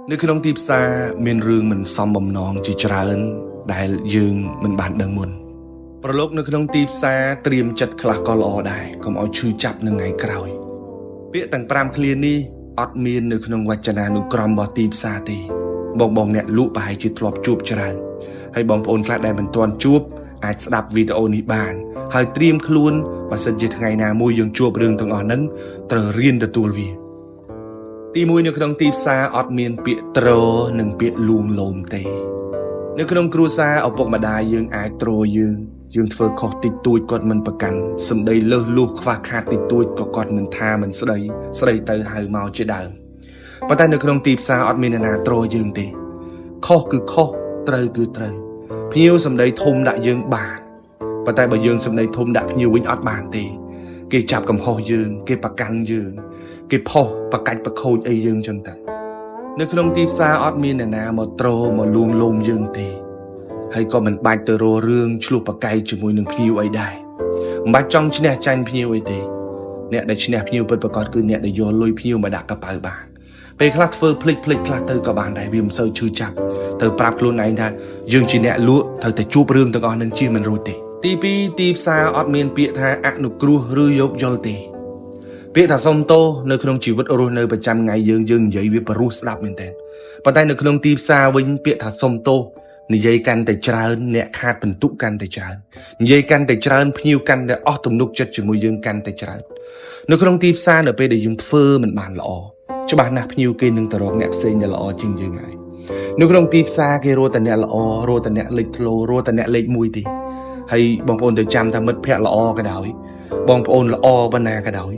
នៅក្នុងទីផ្សារមានរឿងមិនសមបំណងជាច្រើនដែលយើងមិនបានដឹងមុនប្រឡូកនៅក្នុងទីផ្សារត្រៀមចិត្តខ្លះក៏ល្អដែរកុំឲ្យឈឺចាប់នៅថ្ងៃក្រោយពាក្យទាំង5ឃ្លានេះអត់មាននៅក្នុងវចនានុក្រមរបស់ទីផ្សារទេបងអ្នកលក់ប្រហែលជាធ្លាប់ជួបច្រើនហើយបងប្អូនខ្លះដែលមិនទាន់ជួបអាចស្ដាប់វីដេអូនេះបានហើយត្រៀមខ្លួនបើសិនជាថ្ងៃណាមួយយើងជួបរឿងទាំងអស់ហ្នឹងត្រូវរៀនទទួលវាទី1នៅក្នុងទីផ្សារអត់មានពាក្យទ្រនិងពាក្យលួងលោមទេនៅក្នុងគ្រួសារឪពុកម្ដាយយើងអាចទ្រយើងធ្វើខុសតិចតួចគាត់មិនប្រកាន់សម្ដីលើសលួសខ្វះខាតតិចតួចក៏គាត់មិនថាមិនស្ដីទៅហៅមកជាដើមប៉ុន្តែនៅក្នុងទីផ្សារអត់មានអ្នកណាទ្រយើងទេខុសគឺខុសត្រូវគឺត្រូវភ្ញៀវសម្ដីធំដាក់យើងបានប៉ុន្តែបើយើងសម្ដីធំដាក់ភ្ញៀវវិញអត់បានទេគេចាប់កំហុសយើងគេប្រកាន់យើងគេផុសប្រកាច់ប្រខូចអីយើងចឹងទៅនៅក្នុងទីផ្សារអត់មានអ្នកណាមកទ្រមកលួងលោមយើងទេហើយក៏មិនបាច់ទៅរករឿងឆ្លោះប្រកែកជាមួយនឹងភ្ញៀវអីដែរមិនបាច់ចង់ឈ្នះចាញ់ភ្ញៀវអីទេអ្នកដែលឈ្នះភ្ញៀវពិតប្រាកដគឺអ្នកដែលយកលុយភ្ញៀវមកដាក់កប៉ៅបានពេលខ្លះធ្វើភ្លេចខ្លះទៅក៏បានដែរវាមិនសូវឈឺចាប់ទៅប្រាប់ខ្លួនឯងថាយើងជាអ្នកលក់ត្រូវតែជួបរឿងទាំងអស់នឹងជៀសមិនរួចទេទី2ទីផ្សារអត់មានពាក្យថាអនុគ្រោះឬយកយល់ទេពាក្យថាសុំទោសនៅក្នុងជីវិតរស់នៅប្រចាំថ្ងៃយើងនិយាយវាបរោះស្ដាប់មែនតើប៉ុន្តែនៅក្នុងទីផ្សារវិញពាក្យថាសុំទោសនិយាយកាន់តែច្រើនអ្នកខាតបន្ទុកកាន់តែច្រើននិយាយកាន់តែច្រើនភ្ញៀវកាន់តែអស់ទំនុកចិត្តជាមួយយើងកាន់តែច្រើននៅក្នុងទីផ្សារនៅពេលដែលយើងធ្វើមិនបានល្អច្បាស់ណាស់ភ្ញៀវគេនឹងទៅរកអ្នកផ្សេងដែលល្អជាងយើងហើយនៅក្នុងទីផ្សារគេរកតែអ្នកល្អរកតែអ្នកលេចធ្លោរកតែអ្នកលេខ1ទេហើយបងប្អូនទៅចាំថាមិត្តភក្តិល្អក៏ដោយបងប្អូនល្អប៉ុណ្ណាក៏ដោយ